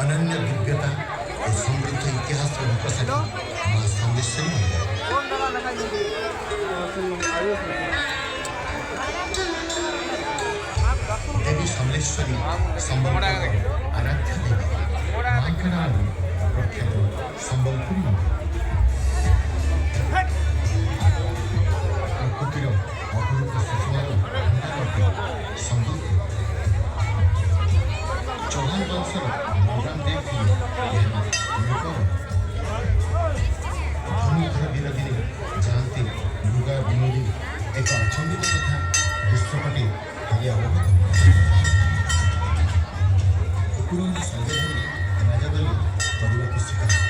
अनन्य दिव्यता और समृद्ध इतिहास लोकसाठी माँ सामलेश्वरी देवी सामलेश्वरी आराध्य देवी प्रख्यात संबलपुरी प्रकृतिर अपरूप सुषमार संबलपुर चौहान वंशर मौराम देव धनुधर विरोधी जाती दुर्गा विनोदी एक अचंबित कथा दृश्यपटे खाली अवगत संजय राजा दल करने को शिखा